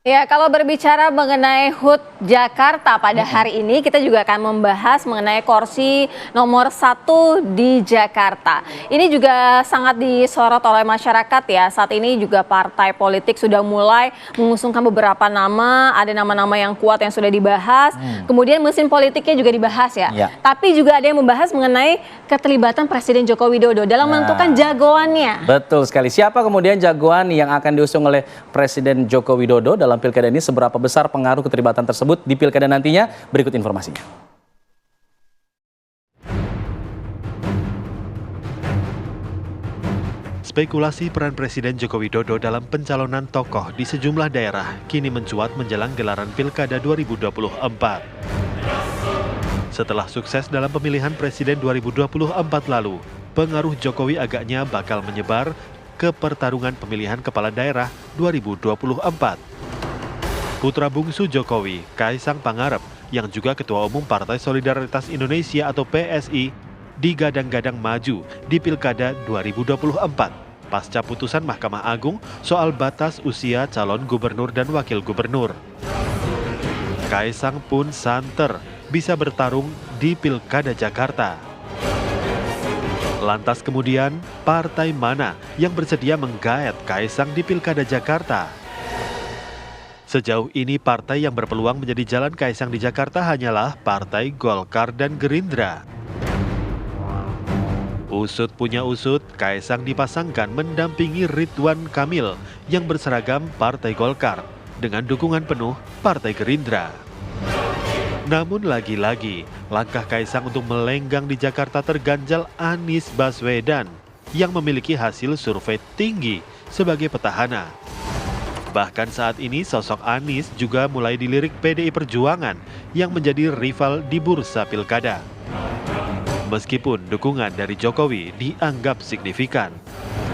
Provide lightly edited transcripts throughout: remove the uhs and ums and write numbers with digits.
Ya, kalau berbicara mengenai HUT Jakarta pada hari ini, kita juga akan membahas mengenai kursi nomor 1 di Jakarta. Ini juga sangat disorot oleh masyarakat ya. Saat ini juga partai politik sudah mulai mengusungkan beberapa nama, ada nama-nama yang kuat yang sudah dibahas. Kemudian mesin politiknya juga dibahas ya. Tapi juga ada yang membahas mengenai keterlibatan Presiden Joko Widodo dalam menentukan jagoannya. Betul sekali. Siapa kemudian jagoan yang akan diusung oleh Presiden Joko Widodo dalam pilkada ini, seberapa besar pengaruh keterlibatan tersebut di pilkada nantinya? Berikut informasinya. Spekulasi peran Presiden Joko Widodo dalam pencalonan tokoh di sejumlah daerah kini mencuat menjelang gelaran Pilkada 2024. Setelah sukses dalam pemilihan Presiden 2024 lalu, pengaruh Jokowi agaknya bakal menyebar ke pertarungan pemilihan kepala daerah 2024. Putra bungsu Jokowi, Kaisang Pangarep, yang juga Ketua Umum Partai Solidaritas Indonesia atau PSI, digadang-gadang maju di Pilkada 2024 pasca putusan Mahkamah Agung soal batas usia calon gubernur dan wakil gubernur. Kaisang pun santer bisa bertarung di Pilkada Jakarta. Lantas kemudian, partai mana yang bersedia menggaet Kaisang di Pilkada Jakarta? Sejauh ini partai yang berpeluang menjadi jalan Kaisang di Jakarta hanyalah Partai Golkar dan Gerindra. Usut punya usut, Kaisang dipasangkan mendampingi Ridwan Kamil yang berseragam Partai Golkar dengan dukungan penuh Partai Gerindra. Namun lagi-lagi, langkah Kaisang untuk melenggang di Jakarta terganjal Anies Baswedan yang memiliki hasil survei tinggi sebagai petahana. Bahkan saat ini sosok Anies juga mulai dilirik PDI Perjuangan yang menjadi rival di bursa pilkada. Meskipun dukungan dari Jokowi dianggap signifikan,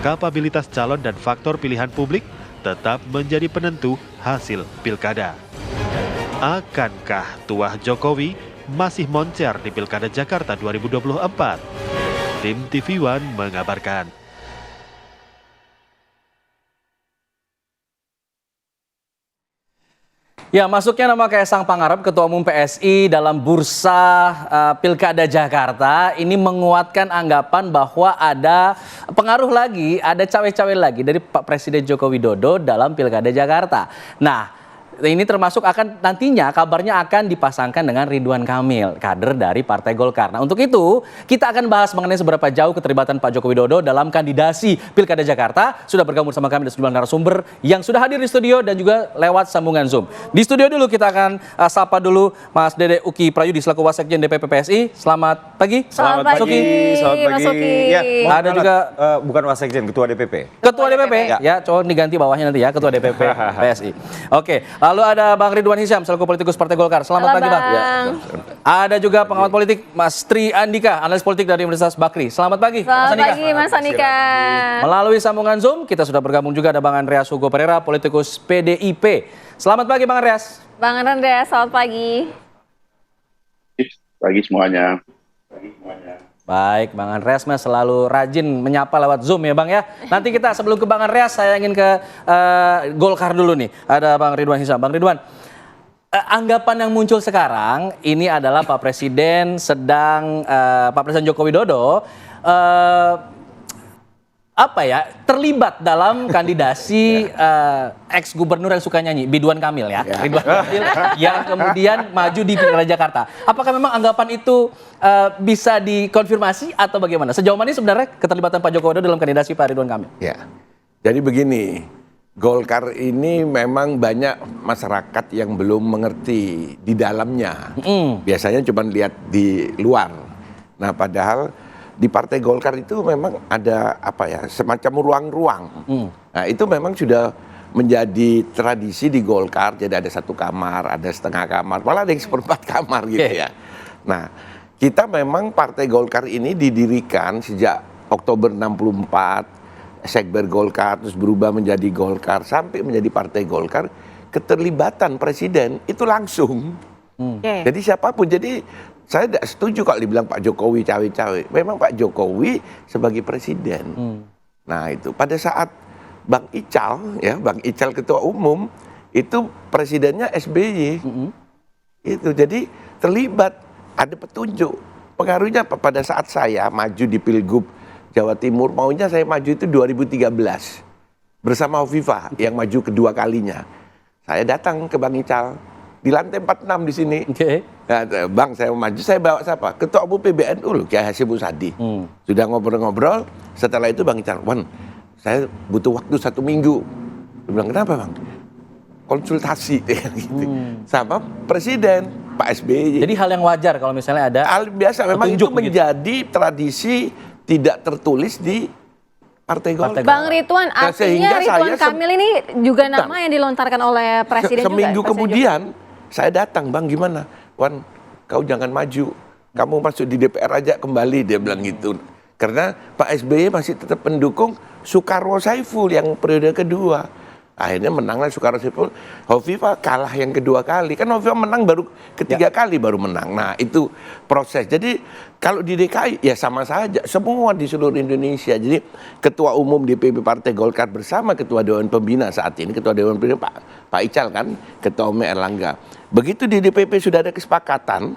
kapabilitas calon dan faktor pilihan publik tetap menjadi penentu hasil pilkada. Akankah tuah Jokowi masih moncer di Pilkada Jakarta 2024? Tim TV One mengabarkan. Ya, masuknya nama Kaisang Pangarep, Ketua Umum PSI dalam bursa Pilkada Jakarta ini menguatkan anggapan bahwa ada pengaruh lagi, ada cawe-cawe lagi dari Pak Presiden Joko Widodo dalam Pilkada Jakarta. Nah, ini termasuk akan nantinya kabarnya akan dipasangkan dengan Ridwan Kamil, kader dari Partai Golkar. Nah, untuk itu kita akan bahas mengenai seberapa jauh keterlibatan Pak Joko Widodo dalam kandidasi Pilkada Jakarta. Sudah bergabung bersama kami di sejumlah narasumber yang sudah hadir di studio dan juga lewat sambungan Zoom. Di studio dulu kita akan sapa dulu Mas Dede Uki Prayudi selaku Wasekjen DPP PSI. Selamat pagi. Selamat pagi. Selamat pagi. Ya, ada juga bukan Wasekjen, Ketua DPP. Ketua DPP, ya, coba diganti bawahnya nanti ya, Ketua DPP PSI. Oke, lalu ada Bang Ridwan Hisyam selaku politikus Partai Golkar. Selamat pagi, Bang. Ya. Ada juga pengamat politik Mas Tri Andika, analis politik dari Universitas Bakri. Selamat pagi, Mas Andika. Selamat pagi, Mas Andika. Melalui sambungan Zoom kita sudah bergabung juga ada Bang Andreas Hugo Pereira, politikus PDIP. Selamat pagi, Bang Andreas. Bang Andreas, selamat pagi. Pagi semuanya. Baik, Bang Andreas mas selalu rajin menyapa lewat Zoom ya Bang ya. Nanti kita sebelum ke Bang Andreas saya ingin ke Golkar dulu nih. Ada Bang Ridwan Hisyam. Bang Ridwan, anggapan yang muncul sekarang ini adalah Pak Presiden Pak Presiden Joko Widodo terlibat dalam kandidasi ex gubernur yang suka nyanyi Ridwan Kamil ya. Ridwan Kamil yang kemudian maju di Pilkada Jakarta. Apakah memang anggapan itu bisa dikonfirmasi atau bagaimana? Sejauh mana sebenarnya keterlibatan Pak Joko Widodo dalam kandidasi Pak Ridwan Kamil? Ya, jadi begini, Golkar ini memang banyak masyarakat yang belum mengerti di dalamnya. Biasanya cuma lihat di luar. Nah, padahal di Partai Golkar itu memang ada semacam ruang-ruang. Nah, itu memang sudah menjadi tradisi di Golkar. Jadi ada satu kamar, ada setengah kamar, malah ada yang seperempat kamar gitu ya. Nah, kita memang Partai Golkar ini didirikan sejak Oktober 64, Sekber Golkar, terus berubah menjadi Golkar, sampai menjadi Partai Golkar, keterlibatan Presiden itu langsung. Jadi siapapun, jadi saya tidak setuju kalau dibilang Pak Jokowi cawe-cawe. Memang Pak Jokowi sebagai Presiden. Nah itu pada saat Bang Ical Ketua Umum itu presidennya SBY. Itu jadi terlibat, ada petunjuk. Pengaruhnya apa? Pada saat saya maju di Pilgub Jawa Timur, maunya saya maju itu 2013 bersama Hovifah yang maju kedua kalinya. Saya datang ke Bang Ical di lantai 46 di sini. Oke. Nah, Bang, saya mau maju, saya bawa siapa? Ketua Umum PBNU loh, Kiai Hasyim Musadi. Sudah ngobrol-ngobrol, setelah itu Bang Ical, Wan, saya butuh waktu 1 minggu. Dia bilang, kenapa Bang? Konsultasi gitu. Sama Presiden, Pak SBY. Jadi hal yang wajar kalau misalnya ada Hal biasa, memang itu petunjuk begitu. menjadi tradisi tidak tertulis di Partai Golkar. Bang Ridwan, Nah, artinya sehingga Ridwan saya Kamil ini juga Bentar. nama yang dilontarkan oleh Presiden juga. Seminggu Presiden kemudian saya datang, Bang gimana? Wan, kau jangan maju. Kamu masuk di DPR aja kembali, dia bilang gitu. Karena Pak SBY masih tetap mendukung Soekarwo Saiful yang periode kedua. Akhirnya menanglah Soekarwo Saiful. Hovifah kalah yang kedua kali. Kan Hovifah menang baru ketiga kali baru menang. Nah itu proses. Jadi kalau di DKI ya sama saja. Semua di seluruh Indonesia. Jadi Ketua Umum DPP Partai Golkar bersama Ketua Dewan Pembina saat ini. Ketua Dewan Pembina Pak Ical kan. Ketua Umum Erlangga. Begitu di DPP sudah ada kesepakatan.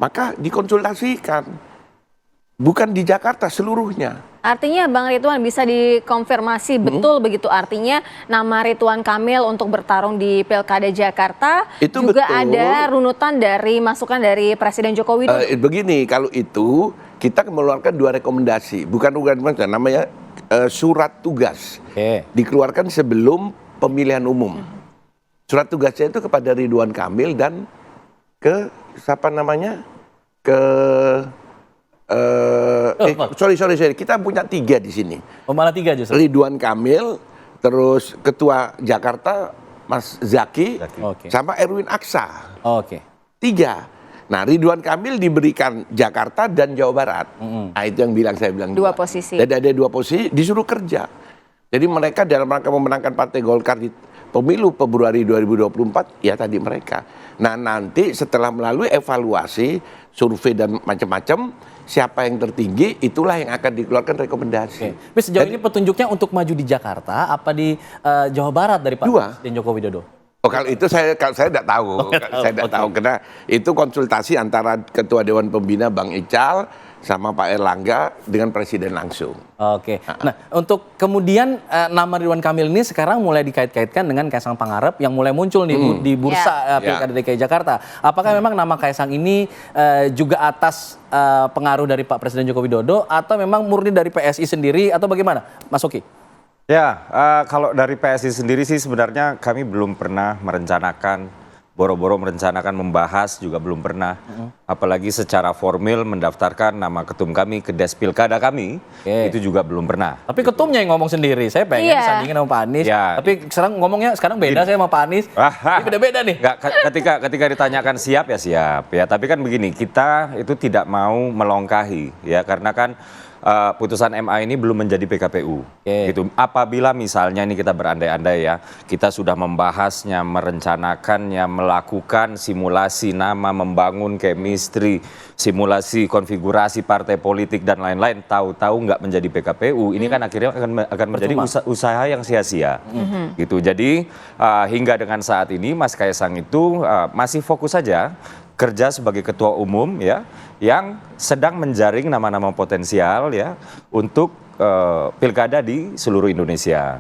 Maka dikonsultasikan. Bukan di Jakarta seluruhnya. Artinya Bang Ridwan bisa dikonfirmasi betul begitu, artinya nama Ridwan Kamil untuk bertarung di Pilkada Jakarta Itu juga betul. ada runutan dari masukan dari Presiden Joko Widodo. Begini, kalau itu kita mengeluarkan 2 rekomendasi. Bukan namanya surat tugas. Oke. Dikeluarkan sebelum pemilihan umum. Surat tugasnya itu kepada Ridwan Kamil dan ke siapa namanya? Sorry, kita punya 3 di sini. Oh, malah 3 justru. Ridwan Kamil, terus Ketua Jakarta Mas Zaki, Oke. sama Erwin Aksa. Oke. 3. Nah, Ridwan Kamil diberikan Jakarta dan Jawa Barat. Nah, itu yang saya bilang. 2 posisi. Jadi ada 2 posisi, disuruh kerja. Jadi mereka dalam rangka memenangkan Partai Golkar di pemilu Februari 2024, ya tadi mereka. Nah, nanti setelah melalui evaluasi, survei dan macam-macam, siapa yang tertinggi, itulah yang akan dikeluarkan rekomendasi. Oke. Tapi sejauh ini petunjuknya untuk maju di Jakarta apa di Jawa Barat dari Pak 2. Presiden Joko Widodo? Oh, kalau itu saya tidak tahu. Saya tidak tahu karena itu konsultasi antara Ketua Dewan Pembina Bang Ical sama Pak Erlangga dengan Presiden langsung. Oke. Nah, untuk kemudian nama Ridwan Kamil ini sekarang mulai dikait-kaitkan dengan Kaisang Pangarep yang mulai muncul di bursa Pilkada DKI Jakarta. Apakah memang nama Kaisang ini juga atas pengaruh dari Pak Presiden Joko Widodo atau memang murni dari PSI sendiri atau bagaimana, Mas Oki? Ya, kalau dari PSI sendiri sih sebenarnya kami belum pernah merencanakan, boro-boro merencanakan membahas juga belum pernah. Apalagi secara formil mendaftarkan nama ketum kami ke Des Pilkada kami, itu juga belum pernah. Tapi ketumnya yang ngomong sendiri, saya pengen disandingin sama Pak Anies. Ya. Tapi sekarang ngomongnya beda saya sama Pak Anies. Ini beda-beda nih. Nggak, ketika ditanyakan siap ya siap ya. Tapi kan begini, kita itu tidak mau melongkahi ya karena kan putusan MA ini belum menjadi PKPU. Gitu. Apabila misalnya ini kita berandai-andai ya, kita sudah membahasnya, merencanakannya, melakukan simulasi nama, membangun chemistry, simulasi konfigurasi partai politik dan lain-lain, tahu-tahu nggak menjadi PKPU, ini kan akhirnya akan menjadi usaha yang sia-sia. Gitu. Jadi hingga dengan saat ini Mas Kaisang itu masih fokus saja kerja sebagai ketua umum ya yang sedang menjaring nama-nama potensial ya untuk pilkada di seluruh Indonesia.